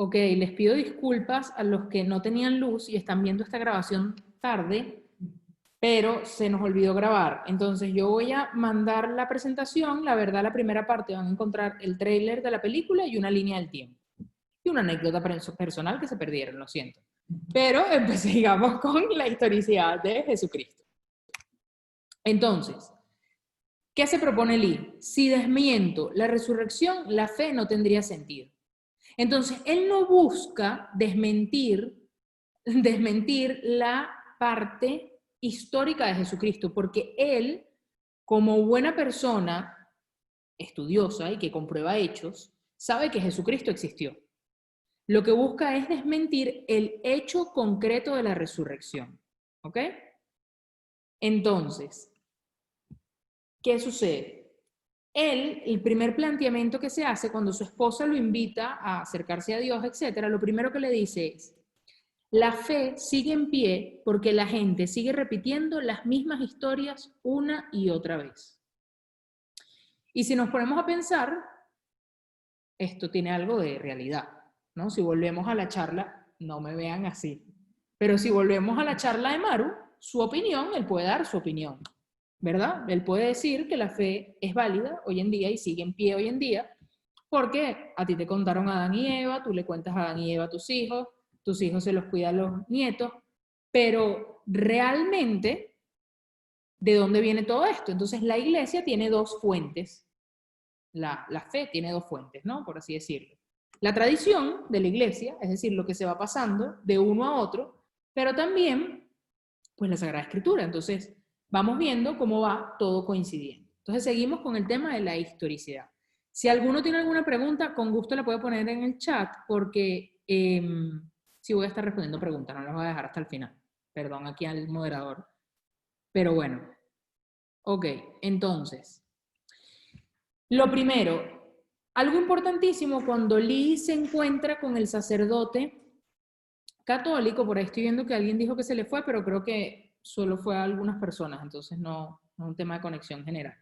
ok, les pido disculpas a los que no tenían luz y están viendo esta grabación tarde, pero se nos olvidó grabar. Entonces yo voy a mandar la presentación. La verdad, la primera parte van a encontrar el tráiler de la película y una línea del tiempo. Y una anécdota personal que se perdieron, lo siento. Pero sigamos con la historicidad de Jesucristo. Entonces, ¿qué se propone Lee? Si desmiento la resurrección, la fe no tendría sentido. Entonces, él no busca desmentir la parte histórica de Jesucristo, porque él, como buena persona estudiosa y que comprueba hechos, sabe que Jesucristo existió. Lo que busca es desmentir el hecho concreto de la resurrección. ¿Ok? Entonces, ¿qué sucede? Él, el primer planteamiento que se hace cuando su esposa lo invita a acercarse a Dios, etcétera, lo primero que le dice es: la fe sigue en pie porque la gente sigue repitiendo las mismas historias una y otra vez. Y si nos ponemos a pensar, esto tiene algo de realidad, ¿no? Si volvemos a la charla, no me vean así, pero si volvemos a la charla de Maru, su opinión, él puede dar su opinión, ¿verdad? Él puede decir que la fe es válida hoy en día y sigue en pie hoy en día, porque a ti te contaron Adán y Eva, tú le cuentas a Adán y Eva a tus hijos se los cuidan los nietos, pero realmente, ¿de dónde viene todo esto? Entonces la iglesia tiene dos fuentes, la fe tiene dos fuentes, ¿no? Por así decirlo. La tradición de la iglesia, es decir, lo que se va pasando de uno a otro, pero también, pues la Sagrada Escritura. Entonces, vamos viendo cómo va todo coincidiendo. Entonces, seguimos con el tema de la historicidad. Si alguno tiene alguna pregunta, con gusto la puede poner en el chat, porque sí voy a estar respondiendo preguntas, no las voy a dejar hasta el final. Perdón aquí al moderador. Pero bueno. Ok, entonces. Lo primero, algo importantísimo, cuando Lee se encuentra con el sacerdote católico, por ahí estoy viendo que alguien dijo que se le fue, pero creo que solo fue a algunas personas, entonces no es un tema de conexión general.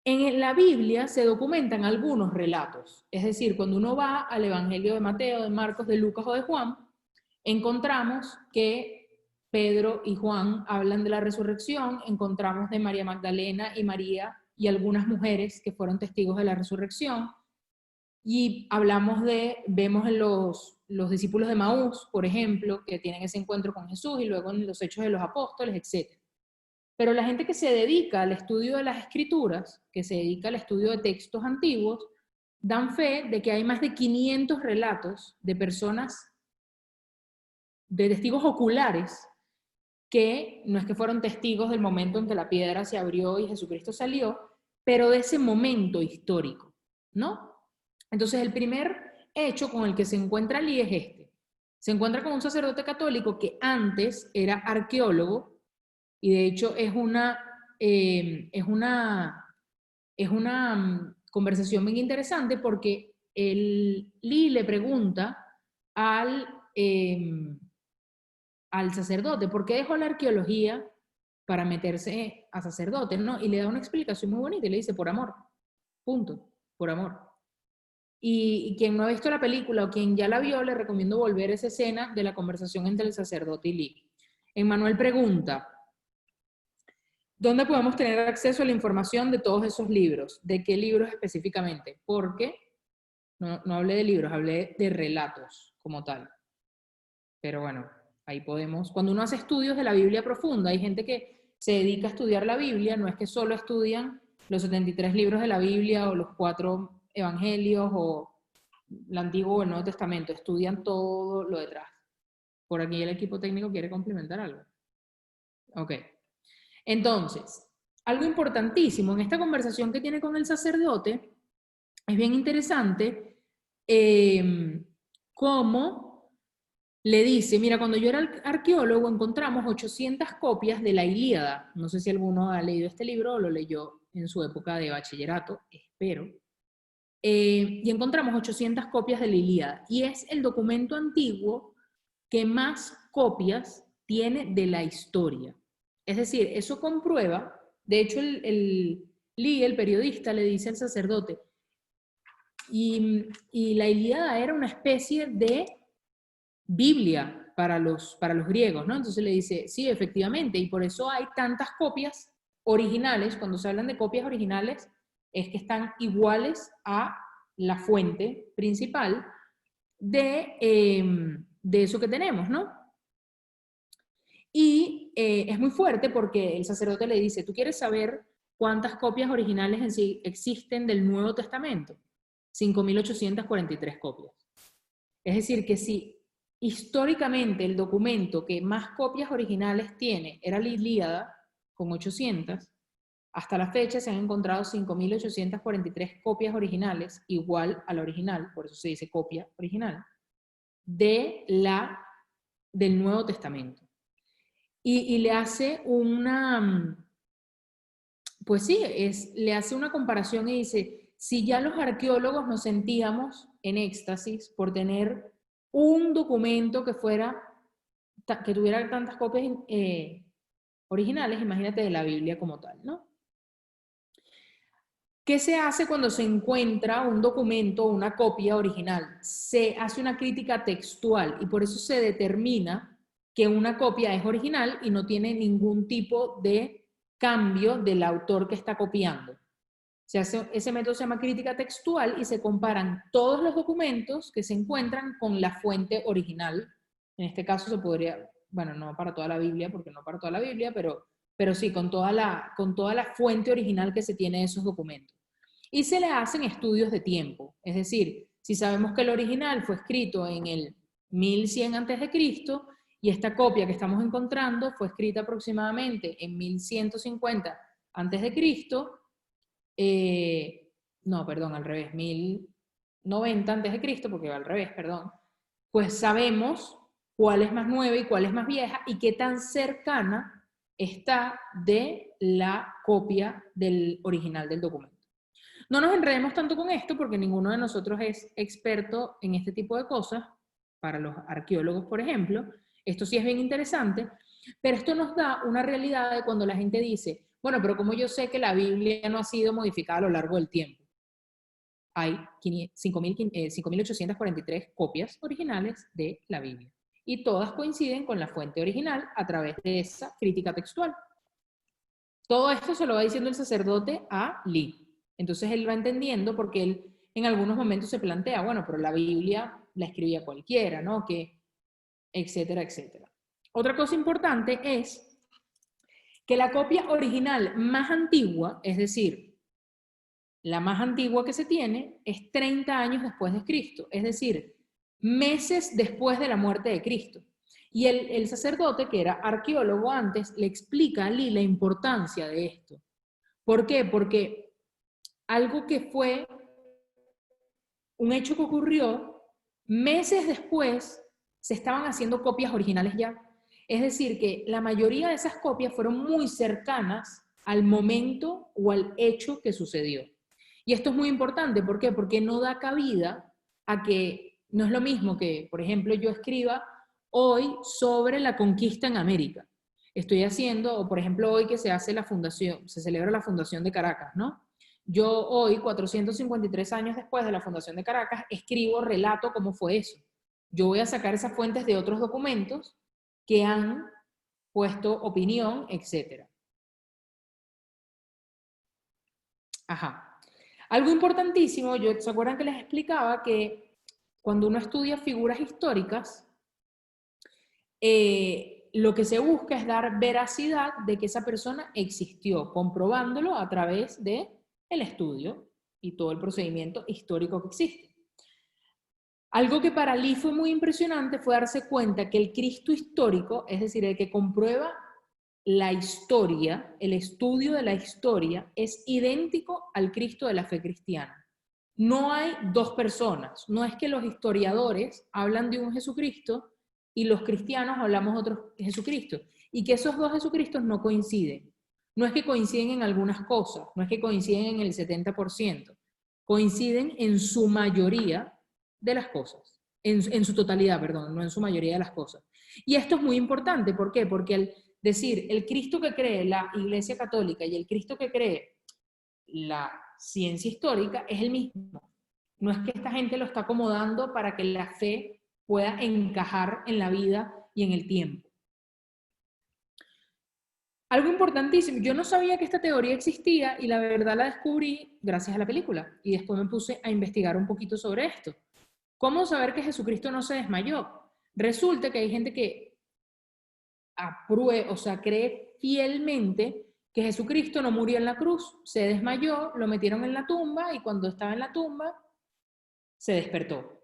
En la Biblia se documentan algunos relatos, es decir, cuando uno va al Evangelio de Mateo, de Marcos, de Lucas o de Juan, encontramos que Pedro y Juan hablan de la resurrección, encontramos de María Magdalena y María y algunas mujeres que fueron testigos de la resurrección, y vemos en los discípulos de Maús, por ejemplo, que tienen ese encuentro con Jesús, y luego en los Hechos de los Apóstoles, etc. Pero la gente que se dedica al estudio de las escrituras, que se dedica al estudio de textos antiguos, dan fe de que hay más de 500 relatos de personas, de testigos oculares, que no es que fueron testigos del momento en que la piedra se abrió y Jesucristo salió, pero de ese momento histórico, ¿no? Entonces el primer hecho con el que se encuentra Lee es este. Se encuentra con un sacerdote católico que antes era arqueólogo, y de hecho es una conversación bien interesante, porque Lee le pregunta al sacerdote, ¿por qué dejó la arqueología para meterse a sacerdote? ¿No? Y le da una explicación muy bonita y le dice: por amor, punto, por amor. Y quien no ha visto la película o quien ya la vio, le recomiendo volver a esa escena de la conversación entre el sacerdote y Lee. Emmanuel pregunta: ¿dónde podemos tener acceso a la información de todos esos libros? ¿De qué libros específicamente? Porque no hablé de libros, hablé de relatos como tal. Pero bueno, ahí podemos. Cuando uno hace estudios de la Biblia profunda, hay gente que se dedica a estudiar la Biblia, no es que solo estudian los 73 libros de la Biblia o los 4 evangelios o el Antiguo o el Nuevo Testamento, estudian todo lo detrás. Por aquí el equipo técnico quiere complementar algo. Ok. Entonces, algo importantísimo en esta conversación que tiene con el sacerdote, es bien interesante cómo le dice: mira, cuando yo era arqueólogo encontramos 800 copias de la Ilíada. No sé si alguno ha leído este libro o lo leyó en su época de bachillerato, espero. Y encontramos 800 copias de la Ilíada. Y es el documento antiguo que más copias tiene de la historia. Es decir, eso comprueba, de hecho Lee, el periodista, le dice al sacerdote: Y la Ilíada era una especie de Biblia para los griegos, ¿no? Entonces le dice, sí, efectivamente, y por eso hay tantas copias originales. Cuando se hablan de copias originales, es que están iguales a la fuente principal de eso que tenemos, ¿no? Y es muy fuerte porque el sacerdote le dice, ¿tú quieres saber cuántas copias originales en sí existen del Nuevo Testamento? 5.843 copias. Es decir, que si históricamente el documento que más copias originales tiene era la Ilíada, con 800, hasta la fecha se han encontrado 5.843 copias originales, igual a la original, por eso se dice copia original, del Nuevo Testamento. Y le hace pues sí, le hace una comparación y dice, si ya los arqueólogos nos sentíamos en éxtasis por tener un documento que tuviera tantas copias originales, imagínate de la Biblia como tal, ¿no? ¿Qué se hace cuando se encuentra un documento o una copia original? Se hace una crítica textual y por eso se determina que una copia es original y no tiene ningún tipo de cambio del autor que está copiando. Ese método se llama crítica textual y se comparan todos los documentos que se encuentran con la fuente original. En este caso se podría, bueno, no para toda la Biblia, porque no para toda la Biblia, pero sí, con toda la fuente original que se tiene de esos documentos. Y se le hacen estudios de tiempo. Es decir, si sabemos que el original fue escrito en el 1100 a.C., y esta copia que estamos encontrando fue escrita aproximadamente en 1150 a.C., no, perdón, al revés, 1090 a.C., porque va al revés, perdón, pues sabemos cuál es más nueva y cuál es más vieja y qué tan cercana está de la copia del original del documento. No nos enredemos tanto con esto porque ninguno de nosotros es experto en este tipo de cosas, para los arqueólogos, por ejemplo. Esto sí es bien interesante, pero esto nos da una realidad de cuando la gente dice, bueno, pero ¿cómo yo sé que la Biblia no ha sido modificada a lo largo del tiempo? Hay 5.843 copias originales de la Biblia y todas coinciden con la fuente original a través de esa crítica textual. Todo esto se lo va diciendo el sacerdote a Lee. Entonces él va entendiendo porque él en algunos momentos se plantea, bueno, pero la Biblia la escribía cualquiera, ¿no? Que, etcétera, etcétera. Otra cosa importante es que la copia original más antigua, es decir, la más antigua que se tiene, es 30 años después de Cristo, es decir, meses después de la muerte de Cristo. Y el sacerdote, que era arqueólogo antes, le explica a Lee la importancia de esto. ¿Por qué? Porque algo que fue un hecho que ocurrió, meses después se estaban haciendo copias originales ya. Es decir, que la mayoría de esas copias fueron muy cercanas al momento o al hecho que sucedió. Y esto es muy importante, ¿por qué? Porque no da cabida a que, no es lo mismo que, por ejemplo, yo escriba hoy sobre la conquista en América. Estoy haciendo, o por ejemplo, hoy que se hace la fundación, se celebra la fundación de Caracas, ¿no? Yo hoy, 453 años después de la fundación de Caracas, escribo, relato cómo fue eso. Yo voy a sacar esas fuentes de otros documentos que han puesto opinión, etc. Ajá. Algo importantísimo, ¿se acuerdan que les explicaba que cuando uno estudia figuras históricas, lo que se busca es dar veracidad de que esa persona existió, comprobándolo a través del estudio y todo el procedimiento histórico que existe. Algo que para Lee fue muy impresionante fue darse cuenta que el Cristo histórico, es decir, el que comprueba la historia, el estudio de la historia, es idéntico al Cristo de la fe cristiana. No hay dos personas, no es que los historiadores hablan de un Jesucristo y los cristianos hablamos de otro Jesucristo, y que esos dos Jesucristos no coinciden. No es que coinciden en algunas cosas, no es que coinciden en el 70%, coinciden en su mayoría de las cosas, en su totalidad, perdón, no en su mayoría de las cosas. Y esto es muy importante, ¿por qué? Porque al decir el Cristo que cree la Iglesia Católica y el Cristo que cree la ciencia histórica es el mismo. No es que esta gente lo está acomodando para que la fe pueda encajar en la vida y en el tiempo. Algo importantísimo, yo no sabía que esta teoría existía y la verdad la descubrí gracias a la película y después me puse a investigar un poquito sobre esto. ¿Cómo saber que Jesucristo no se desmayó? Resulta que hay gente que cree fielmente que Jesucristo no murió en la cruz, se desmayó, lo metieron en la tumba y cuando estaba en la tumba se despertó.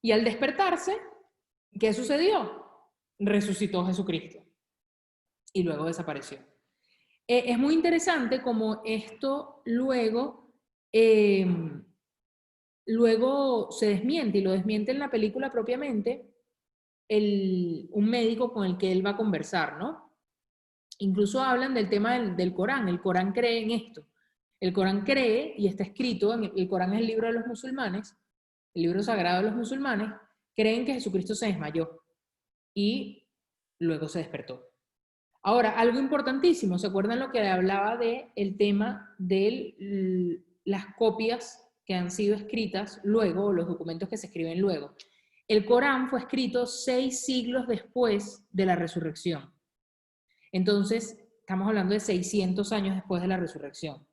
Y al despertarse, ¿qué sucedió? Resucitó Jesucristo y luego desapareció. Es muy interesante cómo esto luego se desmiente, y lo desmiente en la película propiamente un médico con el que él va a conversar, ¿no? Incluso hablan del tema del Corán. El Corán cree en esto. El Corán cree, y está escrito, el Corán es el libro de los musulmanes, el libro sagrado de los musulmanes, creen que Jesucristo se desmayó y luego se despertó. Ahora, algo importantísimo, ¿se acuerdan lo que hablaba del tema de las copias que han sido escritas luego, los documentos que se escriben luego? El Corán fue escrito 6 siglos después de la resurrección. Entonces, estamos hablando de 600 años después de la resurrección.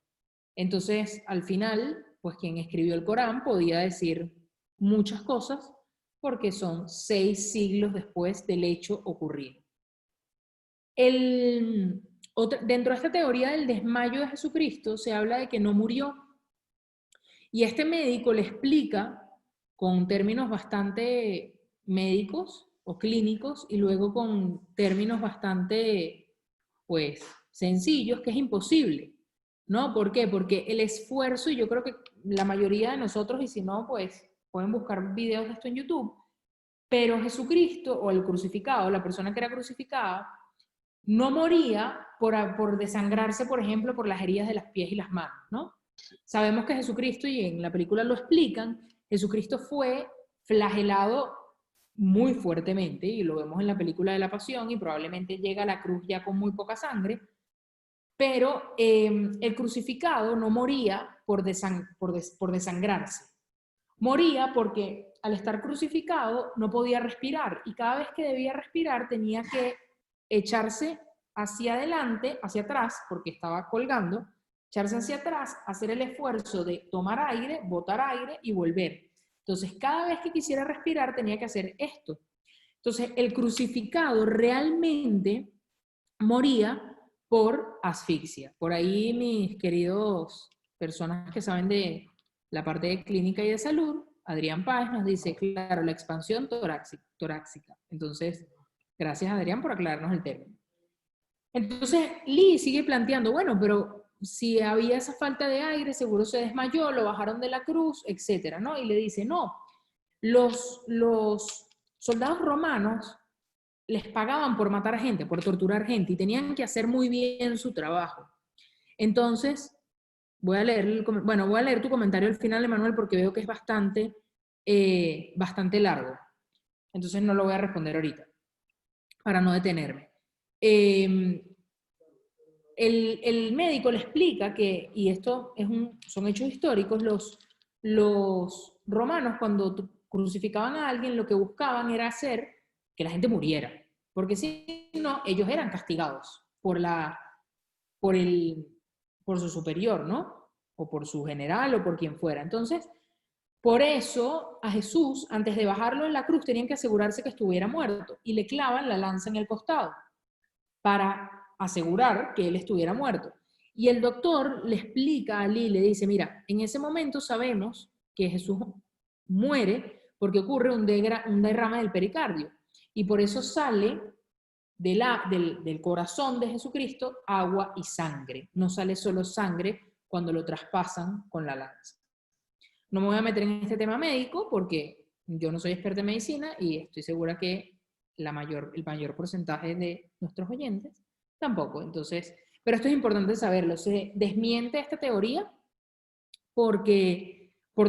Entonces, al final, pues quien escribió el Corán podía decir muchas cosas porque son 6 siglos después del hecho ocurrido. Dentro de esta teoría del desmayo de Jesucristo se habla de que no murió. Y este médico le explica con términos bastante médicos o clínicos y luego con términos bastante, pues, sencillos, que es imposible, ¿no? ¿Por qué? Porque el esfuerzo, y yo creo que la mayoría de nosotros, y si no, pues, pueden buscar videos de esto en YouTube, pero Jesucristo, o el crucificado, la persona que era crucificada, no moría por desangrarse, por ejemplo, por las heridas de las pies y las manos, ¿no? Sabemos que Jesucristo, y en la película lo explican, Jesucristo fue flagelado muy fuertemente, y lo vemos en la película de la Pasión, y probablemente llega a la cruz ya con muy poca sangre, pero el crucificado no moría por desangrarse. Moría porque al estar crucificado no podía respirar, y cada vez que debía respirar tenía que echarse hacia adelante, hacia atrás, porque estaba colgando, echarse hacia atrás, hacer el esfuerzo de tomar aire, botar aire y volver. Entonces, cada vez que quisiera respirar tenía que hacer esto. Entonces, el crucificado realmente moría por asfixia. Por ahí mis queridos personas que saben de la parte de clínica y de salud, Adrián Páez nos dice, claro, la expansión torácica. Entonces, gracias Adrián por aclararnos el término. Entonces, Lee sigue planteando, bueno, pero si había esa falta de aire, seguro se desmayó, lo bajaron de la cruz, etcétera, ¿no? Y le dice, no, los soldados romanos les pagaban por matar gente, por torturar gente, y tenían que hacer muy bien su trabajo. Entonces, voy a leer tu comentario al final, Emanuel, porque veo que es bastante largo. Entonces no lo voy a responder ahorita, para no detenerme. El médico le explica que, y esto son hechos históricos, los romanos cuando crucificaban a alguien lo que buscaban era hacer que la gente muriera, porque si no, ellos eran castigados por su superior, ¿no? O por su general o por quien fuera. Entonces, por eso a Jesús, antes de bajarlo en la cruz, tenían que asegurarse que estuviera muerto y le clavan la lanza en el costado para asegurar que él estuviera muerto. Y el doctor le explica a Ali, le dice, mira, en ese momento sabemos que Jesús muere porque ocurre un derrame del pericardio y por eso sale del corazón de Jesucristo agua y sangre. No sale solo sangre cuando lo traspasan con la lanza. No me voy a meter en este tema médico porque yo no soy experta en medicina y estoy segura que el mayor porcentaje de nuestros oyentes tampoco. Entonces, pero esto es importante saberlo. Se desmiente esta teoría por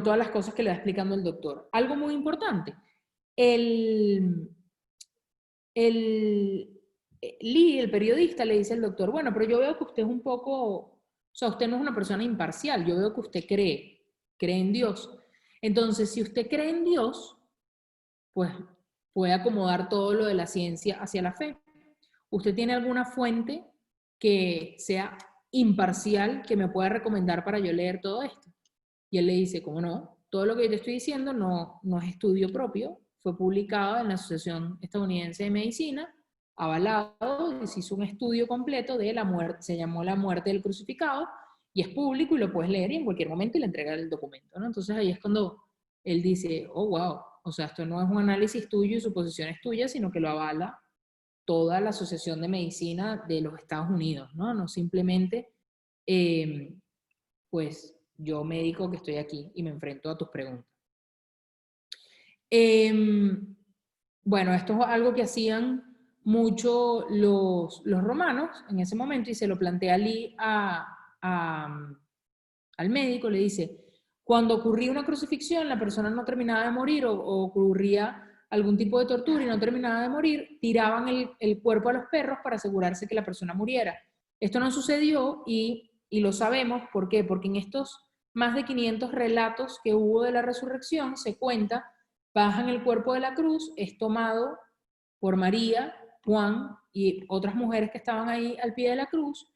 todas las cosas que le va explicando el doctor. Algo muy importante. Lee, el periodista, le dice al doctor, bueno, pero yo veo que usted es un poco, o sea, usted no es una persona imparcial, yo veo que usted cree en Dios. Entonces, si usted cree en Dios, pues puede acomodar todo lo de la ciencia hacia la fe. ¿Usted tiene alguna fuente que sea imparcial que me pueda recomendar para yo leer todo esto? Y él le dice, ¿cómo no? Todo lo que yo te estoy diciendo no es estudio propio, fue publicado en la Asociación Estadounidense de Medicina, avalado, y se hizo un estudio completo de la muerte, se llamó La muerte del crucificado, y es público y lo puedes leer y en cualquier momento y le entrega el documento, ¿no? Entonces ahí es cuando él dice, oh, wow, o sea, esto no es un análisis tuyo y suposiciones tuyas, sino que lo avala toda la Asociación de Medicina de los Estados Unidos, ¿no? No simplemente, pues, yo médico que estoy aquí y me enfrento a tus preguntas. Bueno, esto es algo que hacían mucho los romanos en ese momento y se lo plantea Ali al médico, le dice, cuando ocurría una crucifixión, la persona no terminaba de morir o ocurría algún tipo de tortura y no terminaba de morir, tiraban el cuerpo a los perros para asegurarse que la persona muriera. Esto no sucedió y lo sabemos, ¿por qué? Porque en estos más de 500 relatos que hubo de la resurrección se cuenta, bajan el cuerpo de la cruz, es tomado por María, Juan y otras mujeres que estaban ahí al pie de la cruz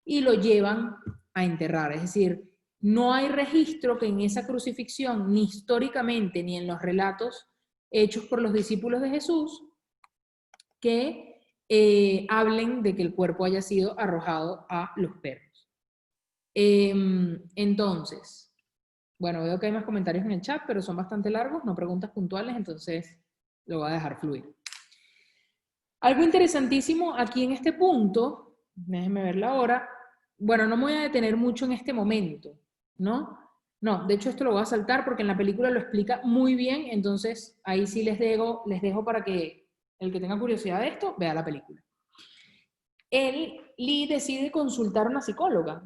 y lo llevan a enterrar. Es decir, no hay registro que en esa crucifixión, ni históricamente, ni en los relatos hechos por los discípulos de Jesús, que hablen de que el cuerpo haya sido arrojado a los perros. Entonces, bueno, veo que hay más comentarios en el chat, pero son bastante largos, no preguntas puntuales, entonces lo voy a dejar fluir. Algo interesantísimo aquí en este punto, déjenme ver la hora, bueno, no me voy a detener mucho en este momento, ¿no? No, de hecho esto lo voy a saltar porque en la película lo explica muy bien, entonces ahí sí les dejo para que el que tenga curiosidad de esto vea la película. Lee decide consultar a una psicóloga,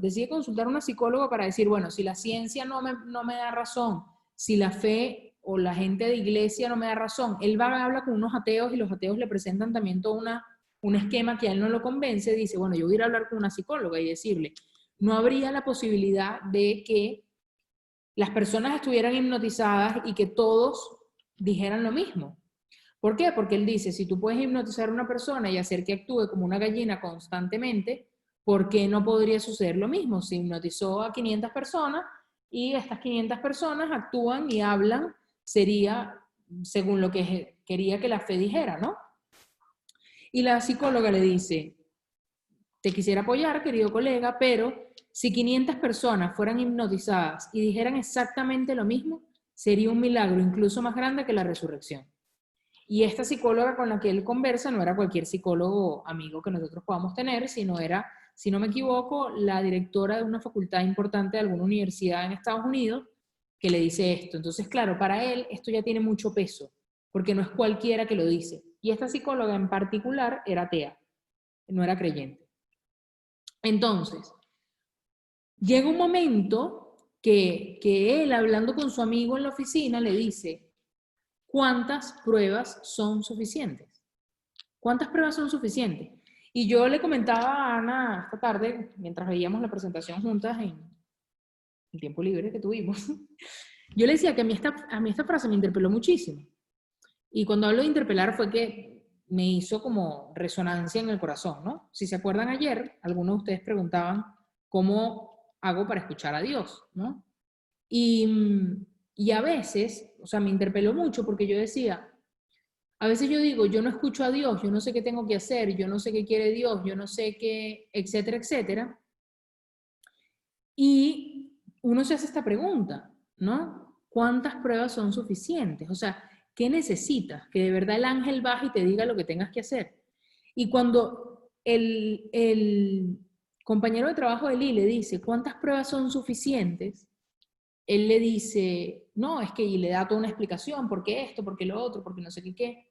para decir, bueno, si la ciencia no me da razón, si la fe o la gente de iglesia no me da razón, él va a hablar con unos ateos y los ateos le presentan también todo un esquema que a él no lo convence, dice, bueno, yo voy a ir a hablar con una psicóloga y decirle, no habría la posibilidad de que las personas estuvieran hipnotizadas y que todos dijeran lo mismo. ¿Por qué? Porque él dice, si tú puedes hipnotizar a una persona y hacer que actúe como una gallina constantemente, ¿por qué no podría suceder lo mismo? Si hipnotizó a 500 personas y estas 500 personas actúan y hablan, sería según lo que quería que la fe dijera, ¿no? Y la psicóloga le dice, te quisiera apoyar, querido colega, pero si 500 personas fueran hipnotizadas y dijeran exactamente lo mismo, sería un milagro incluso más grande que la resurrección. Y esta psicóloga con la que él conversa no era cualquier psicólogo amigo que nosotros podamos tener, sino era, si no me equivoco, la directora de una facultad importante de alguna universidad en Estados Unidos que le dice esto. Entonces, claro, para él esto ya tiene mucho peso, porque no es cualquiera que lo dice. Y esta psicóloga en particular era atea, no era creyente. Entonces, llega un momento que él, hablando con su amigo en la oficina, le dice, ¿cuántas pruebas son suficientes? ¿Cuántas pruebas son suficientes? Y yo le comentaba a Ana esta tarde, mientras veíamos la presentación juntas en el tiempo libre que tuvimos, yo le decía que a mí esta frase me interpeló muchísimo. Y cuando hablo de interpelar fue que me hizo como resonancia en el corazón, ¿no? Si se acuerdan ayer, algunos de ustedes preguntaban cómo hago para escuchar a Dios, ¿no? Y a veces, o sea, me interpeló mucho porque yo decía, a veces yo digo, yo no escucho a Dios, yo no sé qué tengo que hacer, yo no sé qué quiere Dios, yo no sé qué, etcétera, etcétera. Y uno se hace esta pregunta, ¿no? ¿Cuántas pruebas son suficientes? O sea, ¿qué necesitas? Que de verdad el ángel baje y te diga lo que tengas que hacer. Y cuando el compañero de trabajo de Lee le dice, ¿cuántas pruebas son suficientes? Él le dice, no, es que, y le da toda una explicación, ¿por qué esto, por qué lo otro, por qué no sé qué.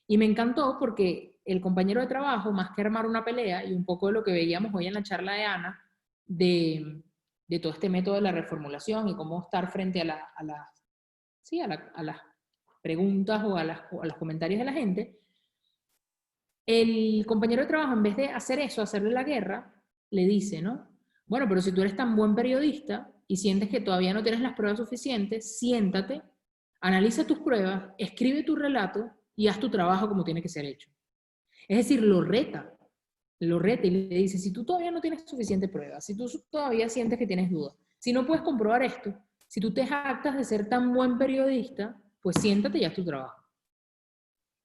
Y me encantó porque el compañero de trabajo, más que armar una pelea, y un poco de lo que veíamos hoy en la charla de Ana, de todo este método de la reformulación y cómo estar frente a las preguntas o a los comentarios de la gente, el compañero de trabajo, en vez de hacer eso, hacerle la guerra, le dice, ¿no? Bueno, pero si tú eres tan buen periodista y sientes que todavía no tienes las pruebas suficientes, siéntate, analiza tus pruebas, escribe tu relato y haz tu trabajo como tiene que ser hecho. Es decir, lo reta y le dice, si tú todavía no tienes suficiente prueba, si tú todavía sientes que tienes dudas, si no puedes comprobar esto, si tú te jactas de ser tan buen periodista, pues siéntate y haz tu trabajo.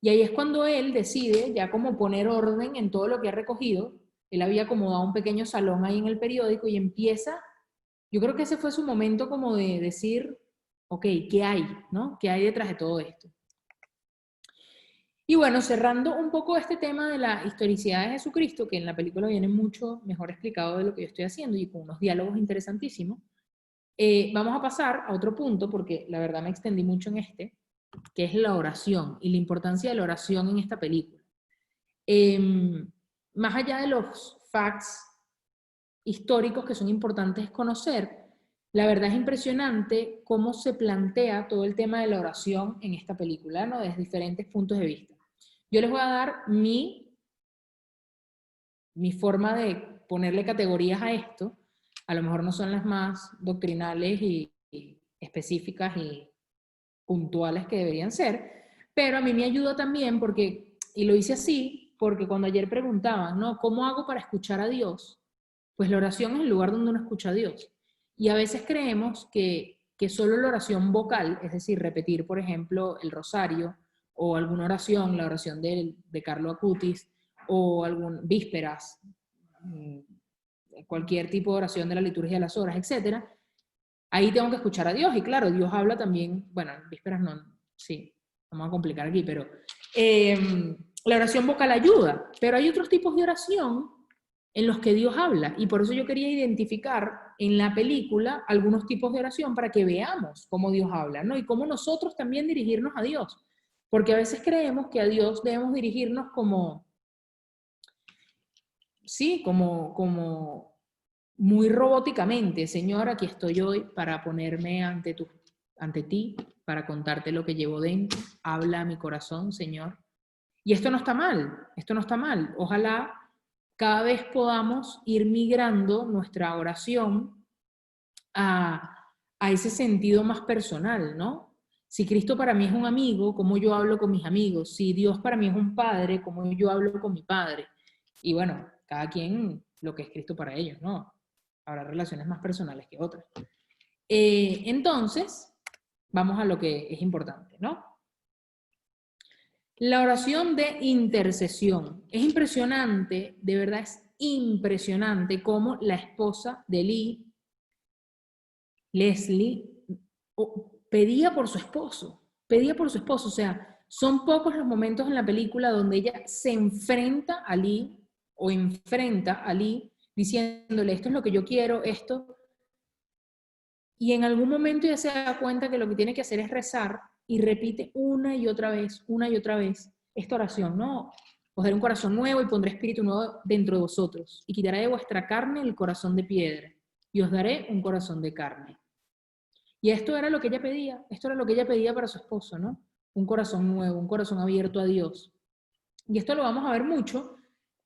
Y ahí es cuando él decide ya como poner orden en todo lo que ha recogido. Él había acomodado un pequeño salón ahí en el periódico y empieza, yo creo que ese fue su momento como de decir, ok, ¿qué hay? ¿No? ¿Qué hay detrás de todo esto? Y bueno, cerrando un poco este tema de la historicidad de Jesucristo, que en la película viene mucho mejor explicado de lo que yo estoy haciendo y con unos diálogos interesantísimos, vamos a pasar a otro punto, porque la verdad me extendí mucho en este, que es la oración y la importancia de la oración en esta película. Más allá de los facts históricos que son importantes conocer, la verdad es impresionante cómo se plantea todo el tema de la oración en esta película, ¿no? Desde diferentes puntos de vista. Yo les voy a dar mi forma de ponerle categorías a esto. A lo mejor no son las más doctrinales y específicas y puntuales que deberían ser, pero a mí me ayuda también porque, y lo hice así, porque cuando ayer preguntaban, ¿no? ¿Cómo hago para escuchar a Dios? Pues la oración es el lugar donde uno escucha a Dios. Y a veces creemos que solo la oración vocal, es decir, repetir, por ejemplo, el rosario o alguna oración, la oración de Carlo Acutis, o vísperas, cualquier tipo de oración de la liturgia de las horas, etcétera, ahí tengo que escuchar a Dios. Y claro, Dios habla también, bueno, vísperas no, sí, vamos a complicar aquí, pero la oración vocal ayuda, pero hay otros tipos de oración en los que Dios habla, y por eso yo quería identificar en la película algunos tipos de oración para que veamos cómo Dios habla, ¿no? Y cómo nosotros también dirigirnos a Dios, porque a veces creemos que a Dios debemos dirigirnos como, sí, como muy robóticamente. Señor, aquí estoy hoy para ponerme ante ti, para contarte lo que llevo dentro, habla a mi corazón, Señor. Y esto no está mal, esto no está mal. Ojalá cada vez podamos ir migrando nuestra oración a ese sentido más personal, ¿no? Si Cristo para mí es un amigo, ¿cómo yo hablo con mis amigos? Si Dios para mí es un padre, ¿cómo yo hablo con mi padre? Y bueno, cada quien lo que es Cristo para ellos, ¿no? Habrá relaciones más personales que otras. Entonces, vamos a lo que es importante, ¿no? La oración de intercesión. Es impresionante, de verdad es impresionante cómo la esposa de Lee, Leslie, pedía por su esposo, o sea, son pocos los momentos en la película donde ella se enfrenta a Lee o enfrenta a Lee diciéndole, esto es lo que yo quiero, esto, y en algún momento ella se da cuenta que lo que tiene que hacer es rezar y repite una y otra vez esta oración, ¿no? Os daré un corazón nuevo y pondré espíritu nuevo dentro de vosotros y quitaré de vuestra carne el corazón de piedra y os daré un corazón de carne. Y esto era lo que ella pedía para su esposo, ¿no? Un corazón nuevo, un corazón abierto a Dios. Y esto lo vamos a ver mucho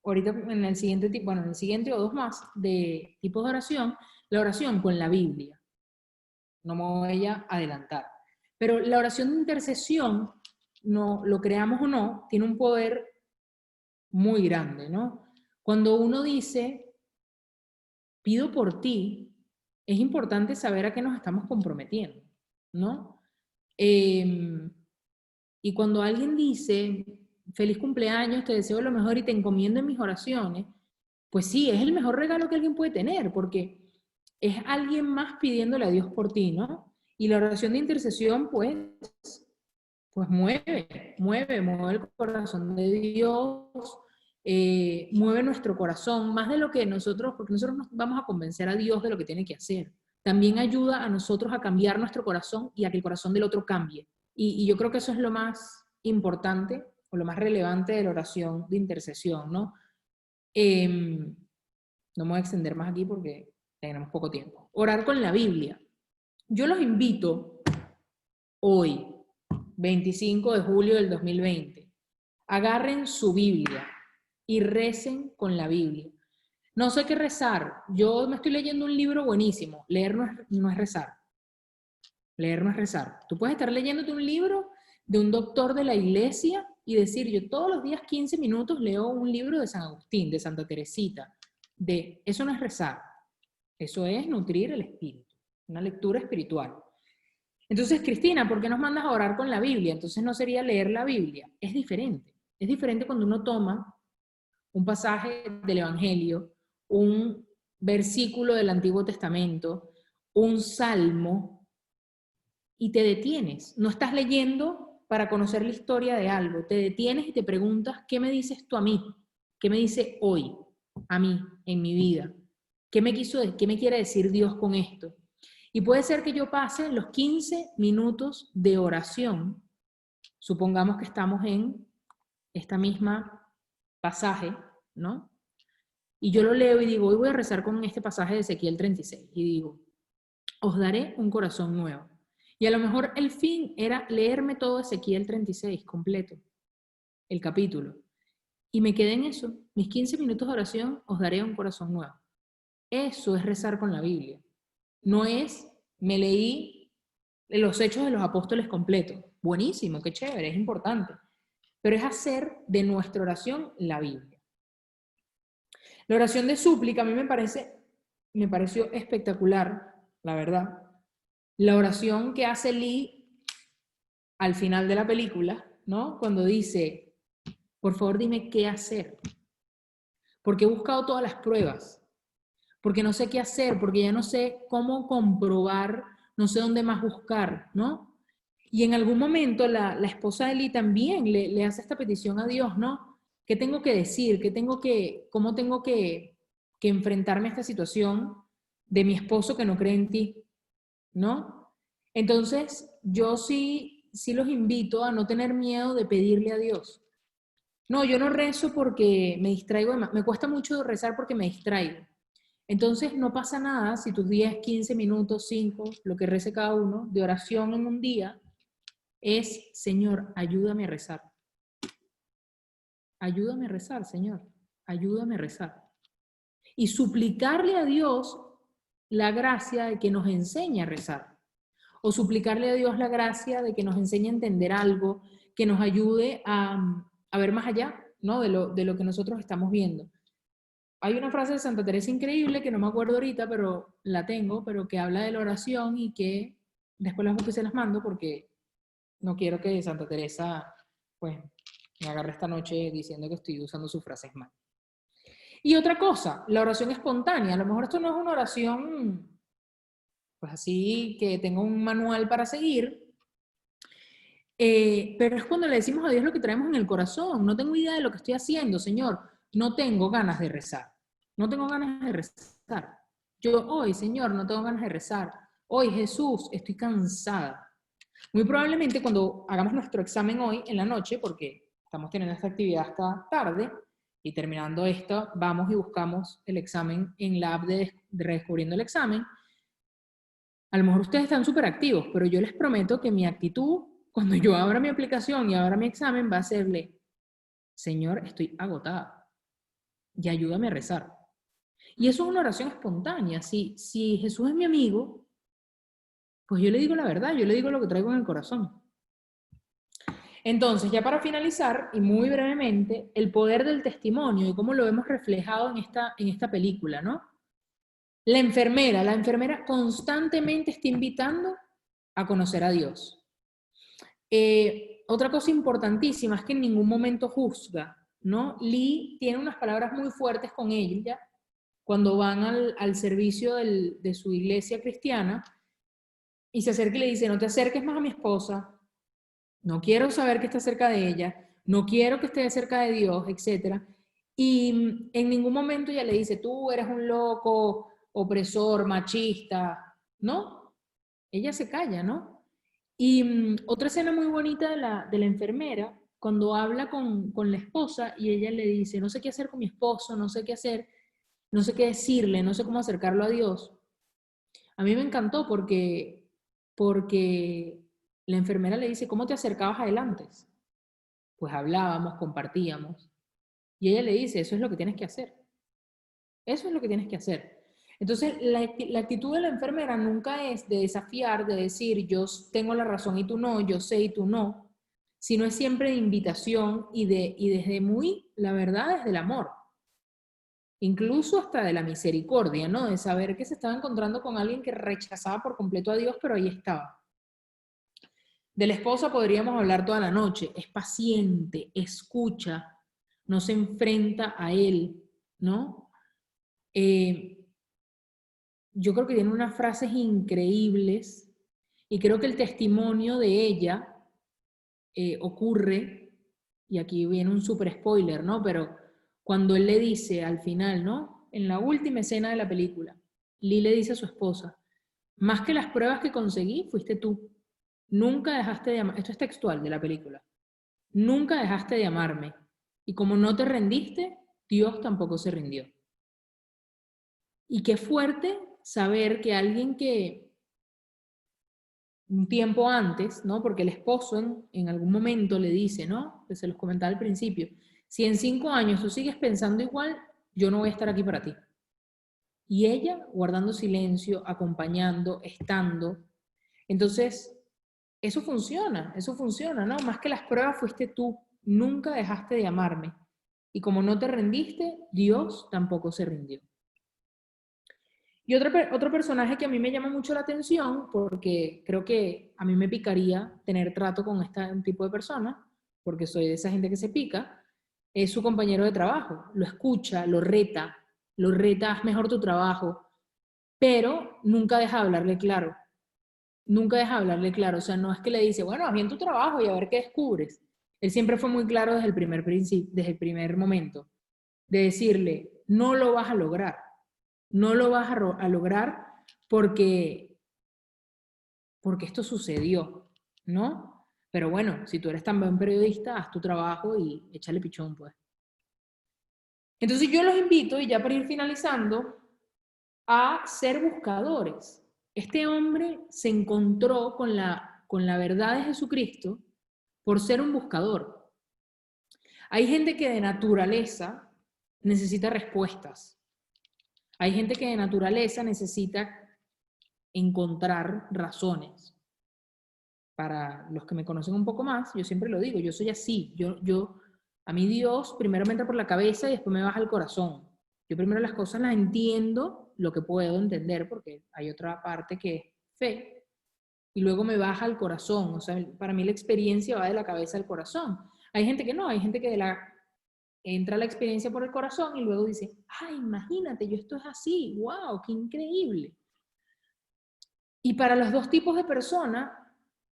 ahorita en el siguiente o dos más de tipos de oración, la oración con la Biblia. No me voy a adelantar. Pero la oración de intercesión, no, lo creamos o no, tiene un poder muy grande, ¿no? Cuando uno dice, pido por ti, es importante saber a qué nos estamos comprometiendo, ¿no? Y cuando alguien dice, feliz cumpleaños, te deseo lo mejor y te encomiendo en mis oraciones, pues sí, es el mejor regalo que alguien puede tener, porque es alguien más pidiéndole a Dios por ti, ¿no? Y la oración de intercesión, pues mueve el corazón de Dios, mueve nuestro corazón, más de lo que nosotros, porque nosotros nos vamos a convencer a Dios de lo que tiene que hacer. También ayuda a nosotros a cambiar nuestro corazón y a que el corazón del otro cambie. Y yo creo que eso es lo más importante o lo más relevante de la oración de intercesión, ¿no? No me voy a extender más aquí porque tenemos poco tiempo. Orar con la Biblia. Yo los invito hoy, 25 de julio del 2020, agarren su Biblia y recen con la Biblia. No sé qué rezar. Yo me estoy leyendo un libro buenísimo. Leer no es rezar. Leer no es rezar. Tú puedes estar leyéndote un libro de un doctor de la iglesia y decir, yo todos los días 15 minutos leo un libro de San Agustín, de Santa Teresita. Eso no es rezar. Eso es nutrir el espíritu. Una lectura espiritual. Entonces, Cristina, ¿por qué nos mandas a orar con la Biblia? Entonces no sería leer la Biblia. Es diferente. Es diferente cuando uno toma un pasaje del Evangelio, un versículo del Antiguo Testamento, un salmo, y te detienes. No estás leyendo para conocer la historia de algo. Te detienes y te preguntas, ¿qué me dices tú a mí? ¿Qué me dice hoy a mí, en mi vida? ¿Qué me quiere decir Dios con esto? Y puede ser que yo pase los 15 minutos de oración. Supongamos que estamos en esta misma pasaje, ¿no? Y yo lo leo y digo, hoy voy a rezar con este pasaje de Ezequiel 36. Y digo, os daré un corazón nuevo. Y a lo mejor el fin era leerme todo Ezequiel 36 completo, el capítulo. Y me quedé en eso, mis 15 minutos de oración, os daré un corazón nuevo. Eso es rezar con la Biblia. No es, me leí los Hechos de los Apóstoles completos. Buenísimo, qué chévere, es importante. Pero es hacer de nuestra oración la Biblia. La oración de súplica a mí me pareció espectacular, la verdad. La oración que hace Lee al final de la película, ¿no? Cuando dice, por favor dime qué hacer, porque he buscado todas las pruebas, porque no sé qué hacer, porque ya no sé cómo comprobar, no sé dónde más buscar, ¿no? Y en algún momento la esposa de Lee también le hace esta petición a Dios, ¿no? ¿Qué tengo que decir? ¿Cómo tengo que enfrentarme a esta situación de mi esposo que no cree en ti? ¿No? Entonces, yo sí los invito a no tener miedo de pedirle a Dios. No, yo no rezo porque me distraigo, me cuesta mucho rezar porque me distraigo. Entonces, no pasa nada si tus 10, 15 minutos, 5, lo que rece cada uno, de oración en un día, es, Señor, ayúdame a rezar. Ayúdame a rezar, Señor. Ayúdame a rezar. Y suplicarle a Dios la gracia de que nos enseñe a rezar. O suplicarle a Dios la gracia de que nos enseñe a entender algo, que nos ayude a ver más allá, ¿no? De lo que nosotros estamos viendo. Hay una frase de Santa Teresa increíble que no me acuerdo ahorita, pero la tengo, pero que habla de la oración y que después las busco y se las mando porque no quiero que Santa Teresa, pues, me agarre esta noche diciendo que estoy usando sus frases mal. Y otra cosa, la oración espontánea. A lo mejor esto no es una oración, pues así, que tenga un manual para seguir, pero es cuando le decimos a Dios lo que traemos en el corazón. No tengo idea de lo que estoy haciendo, Señor. No tengo ganas de rezar. No tengo ganas de rezar. Yo hoy, Señor, no tengo ganas de rezar. Hoy, Jesús, estoy cansada. Muy probablemente cuando hagamos nuestro examen hoy en la noche, porque estamos teniendo esta actividad hasta tarde, y terminando esto, vamos y buscamos el examen en la app de Redescubriendo el Examen. A lo mejor ustedes están súper activos, pero yo les prometo que mi actitud, cuando yo abra mi aplicación y abra mi examen, va a serle, Señor, estoy agotada y ayúdame a rezar. Y eso es una oración espontánea. Si Jesús es mi amigo, pues yo le digo la verdad, yo le digo lo que traigo en el corazón. Entonces, ya para finalizar, y muy brevemente, el poder del testimonio y cómo lo hemos reflejado en esta película, ¿no? La enfermera constantemente está invitando a conocer a Dios. Otra cosa importantísima es que en ningún momento juzga, ¿no? Lee tiene unas palabras muy fuertes con ella cuando van al servicio de su iglesia cristiana y se acerca y le dice, no te acerques más a mi esposa, no quiero saber que está cerca de ella, no quiero que esté cerca de Dios, etc. Y en ningún momento ella le dice, tú eres un loco, opresor, machista, ¿no? Ella se calla, ¿no? Y otra escena muy bonita de la enfermera, cuando habla con la esposa y ella le dice, no sé qué hacer con mi esposo, no sé qué hacer, no sé qué decirle, no sé cómo acercarlo a Dios. A mí me encantó porque la enfermera le dice, ¿cómo te acercabas a él antes? Pues hablábamos, compartíamos. Y ella le dice, eso es lo que tienes que hacer. Eso es lo que tienes que hacer. Entonces, la actitud de la enfermera nunca es de desafiar, de decir yo tengo la razón y tú no, yo sé y tú no, sino es siempre de invitación y desde muy, la verdad, desde el amor. Incluso hasta de la misericordia, ¿no? De saber que se estaba encontrando con alguien que rechazaba por completo a Dios, pero ahí estaba. De la esposa podríamos hablar toda la noche. Es paciente, escucha, no se enfrenta a él, ¿no? Yo creo que tiene unas frases increíbles y creo que el testimonio de ella ocurre, y aquí viene un super spoiler, ¿no? Pero cuando él le dice al final, ¿no? En la última escena de la película, Lee le dice a su esposa, más que las pruebas que conseguí, fuiste tú. Nunca dejaste de amar, esto es textual de la película, nunca dejaste de amarme. Y como no te rendiste, Dios tampoco se rindió. Y qué fuerte saber que alguien que un tiempo antes, ¿no? Porque el esposo en algún momento le dice, ¿no? Que se los comentaba al principio, si en 5 años tú sigues pensando igual, yo no voy a estar aquí para ti. Y ella guardando silencio, acompañando, estando. Entonces, eso funciona, ¿no? Más que las pruebas fuiste tú, nunca dejaste de amarme. Y como no te rendiste, Dios tampoco se rindió. Y otro personaje que a mí me llama mucho la atención, porque creo que a mí me picaría tener trato con un tipo de persona, porque soy de esa gente que se pica, es su compañero de trabajo. Lo escucha, lo reta, haz mejor tu trabajo, pero nunca deja de hablarle claro. Nunca deja de hablarle claro. O sea, no es que le dice, bueno, haz bien tu trabajo y a ver qué descubres. Él siempre fue muy claro desde el primer principio, desde el primer momento, de decirle, no lo vas a lograr. No lo vas a lograr porque esto sucedió, ¿no? Pero bueno, si tú eres tan buen periodista, haz tu trabajo y échale pichón, pues. Entonces yo los invito, y ya para ir finalizando, a ser buscadores. Este hombre se encontró con la verdad de Jesucristo por ser un buscador. Hay gente que de naturaleza necesita respuestas. Hay gente que de naturaleza necesita encontrar razones. Para los que me conocen un poco más, yo siempre lo digo, yo soy así. A mí Dios primero me entra por la cabeza y después me baja al corazón. Yo primero las cosas las entiendo, lo que puedo entender, porque hay otra parte que es fe, y luego me baja al corazón. O sea, para mí la experiencia va de la cabeza al corazón. Hay gente que no, hay gente que entra la experiencia por el corazón y luego dice, ay, imagínate, esto es así, wow, qué increíble. Y para los dos tipos de personas,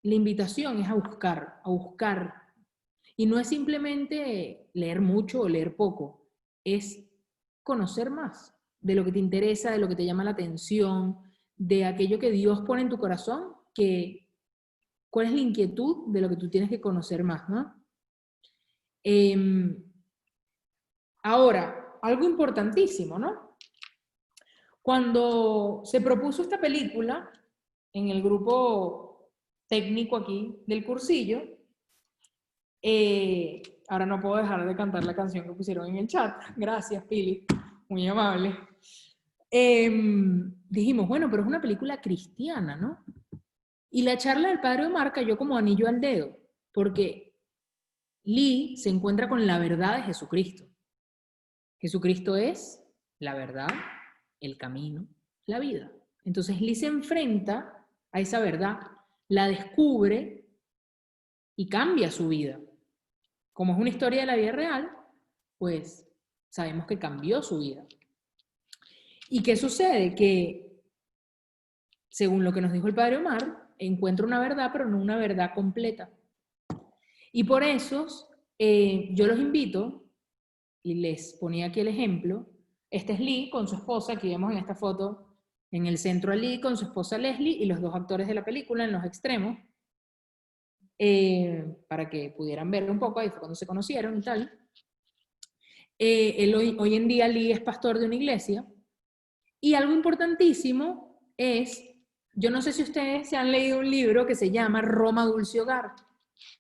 la invitación es a buscar, a buscar. Y no es simplemente leer mucho o leer poco, es conocer más de lo que te interesa, de lo que te llama la atención, de aquello que Dios pone en tu corazón, cuál es la inquietud de lo que tú tienes que conocer más, ¿no? Ahora, algo importantísimo, ¿no? Cuando se propuso esta película, en el grupo técnico aquí del cursillo, ahora no puedo dejar de cantar la canción que pusieron en el chat. Gracias, Pili. Muy amable. Dijimos, bueno, pero es una película cristiana, ¿no? Y la charla del padre Omar cayó como anillo al dedo, porque Lee se encuentra con la verdad de Jesucristo. Jesucristo es la verdad, el camino, la vida. Entonces Lee se enfrenta a esa verdad, la descubre y cambia su vida. Como es una historia de la vida real, pues sabemos que cambió su vida. ¿Y qué sucede? Que, según lo que nos dijo el padre Omar, encuentra una verdad, pero no una verdad completa. Y por eso yo los invito, y les ponía aquí el ejemplo, este es Lee con su esposa, aquí vemos en esta foto, en el centro a Lee con su esposa Leslie y los dos actores de la película en los extremos, para que pudieran ver un poco, ahí fue cuando se conocieron y tal. Hoy en día Lee es pastor de una iglesia, y algo importantísimo es, yo no sé si ustedes se han leído un libro que se llama Roma Dulce Hogar.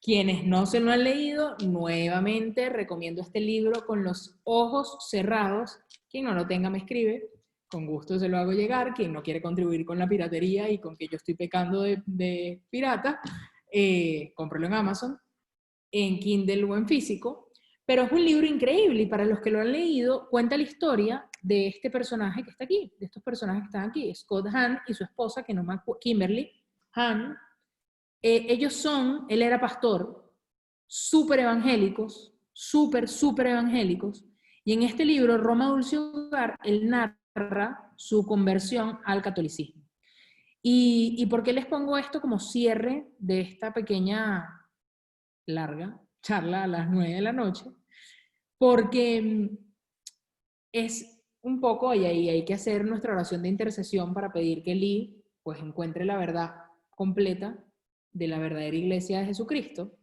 Quienes no se lo han leído, nuevamente recomiendo este libro con los ojos cerrados. Quien no lo tenga me escribe, con gusto se lo hago llegar. Quien no quiere contribuir con la piratería y con que yo estoy pecando de pirata, cómpralo en Amazon, en Kindle o en físico. Pero es un libro increíble y para los que lo han leído, cuenta la historia de este personaje que está aquí, de estos personajes que están aquí, Scott Hahn y su esposa, que no me acuerdo, Kimberly Hahn. Él era pastor, súper evangélicos, súper evangélicos, y en este libro, Roma Dulce Hogar, él narra su conversión al catolicismo. ¿Y por qué les pongo esto como cierre de esta pequeña, larga charla a las 9 de la noche? Porque es un poco, y ahí hay que hacer nuestra oración de intercesión para pedir que Lee pues encuentre la verdad completa de la verdadera iglesia de Jesucristo.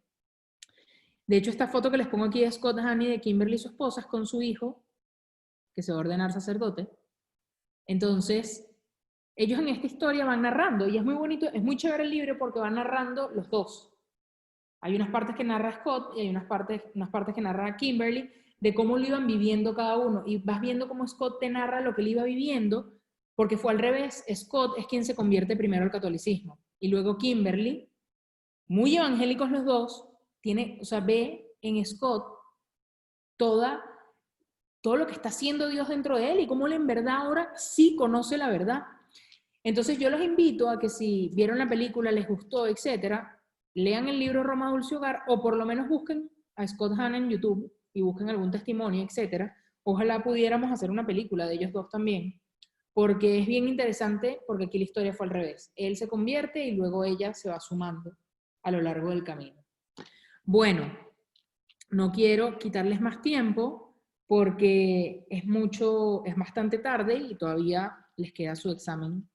De hecho, esta foto que les pongo aquí de Scott Hahn y de Kimberly, su esposa, es con su hijo, que se va a ordenar sacerdote. Entonces, ellos en esta historia van narrando, y es muy bonito, es muy chévere el libro porque van narrando los dos. Hay unas partes que narra Scott y hay unas partes que narra Kimberly, de cómo lo iban viviendo cada uno. Y vas viendo cómo Scott te narra lo que él iba viviendo, porque fue al revés. Scott es quien se convierte primero al catolicismo. Y luego Kimberly, muy evangélicos los dos, ve en Scott todo lo que está haciendo Dios dentro de él y cómo él en verdad ahora sí conoce la verdad. Entonces yo los invito a que si vieron la película, les gustó, etcétera, lean el libro Roma Dulce Hogar o por lo menos busquen a Scott Hahn en YouTube y busquen algún testimonio, etcétera. Ojalá pudiéramos hacer una película de ellos dos también, porque es bien interesante, porque aquí la historia fue al revés. Él se convierte y luego ella se va sumando a lo largo del camino. Bueno, no quiero quitarles más tiempo porque es bastante tarde y todavía les queda su examen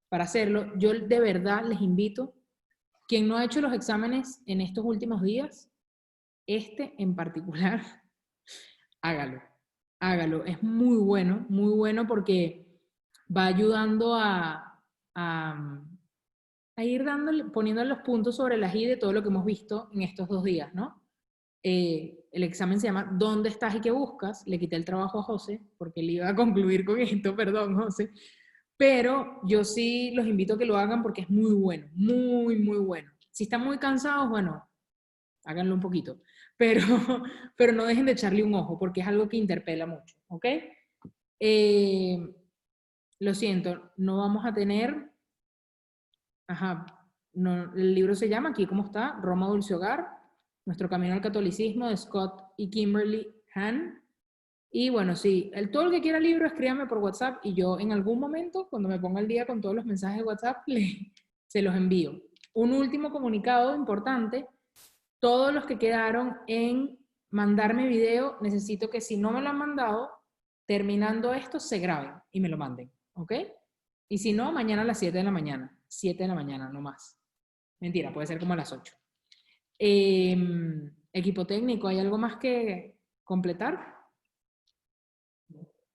para hacerlo. Yo de verdad les invito, quien no ha hecho los exámenes en estos últimos días, este en particular, hágalo. Es muy bueno porque va ayudando a ir poniendo los puntos sobre las i de todo lo que hemos visto en estos 2 días, ¿no? El examen se llama ¿Dónde estás y qué buscas? Le quité el trabajo a José, porque él iba a concluir con esto, perdón, José. Pero yo sí los invito a que lo hagan porque es muy bueno, muy bueno. Si están muy cansados, bueno, háganlo un poquito. Pero no dejen de echarle un ojo porque es algo que interpela mucho, ¿ok? Lo siento, no vamos a tener... no, el libro se llama, aquí como está, Roma Dulce Hogar, Nuestro Camino al Catolicismo, de Scott y Kimberly Hahn. Y bueno, sí, todo el que quiera el libro, escríbame por WhatsApp y yo en algún momento, cuando me ponga al día con todos los mensajes de WhatsApp, se los envío. Un último comunicado importante, todos los que quedaron en mandarme video, necesito que si no me lo han mandado, terminando esto, se graben y me lo manden, ¿ok? Y si no, mañana a las 7 de la mañana, 7 de la mañana, no más. Mentira, puede ser como a las 8. Equipo técnico, ¿hay algo más que completar?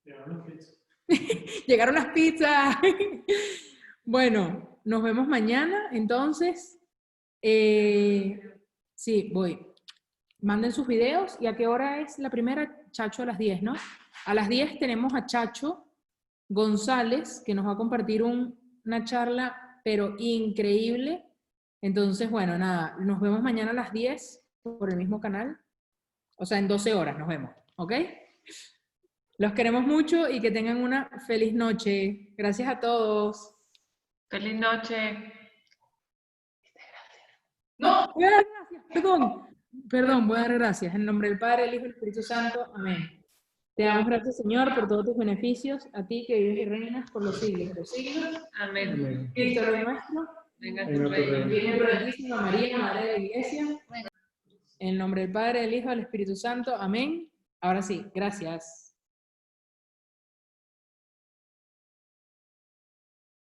Llegaron las pizzas. Llegaron las pizzas. Bueno, nos vemos mañana, entonces. Sí, voy. Manden sus videos. ¿Y a qué hora es la primera? Chacho a las 10, ¿no? A las 10 tenemos a Chacho González, que nos va a compartir una charla, pero increíble. Entonces, bueno, nada, nos vemos mañana a las 10 por el mismo canal. O sea, en 12 horas nos vemos, ¿ok? Los queremos mucho y que tengan una feliz noche. Gracias a todos. Feliz noche. No, voy a dar gracias, perdón, voy a dar gracias. En nombre del Padre, el Hijo y el Espíritu Santo. Amén. Te damos gracias, Señor, por todos tus beneficios, a ti que vives y reinas por los siglos de los siglos. Amén. Cristo Rey nuestro. Venga tu reino. Virgen Santísima María, Madre de la Iglesia. En nombre del Padre, del Hijo y del Espíritu Santo. Amén. Ahora sí, gracias.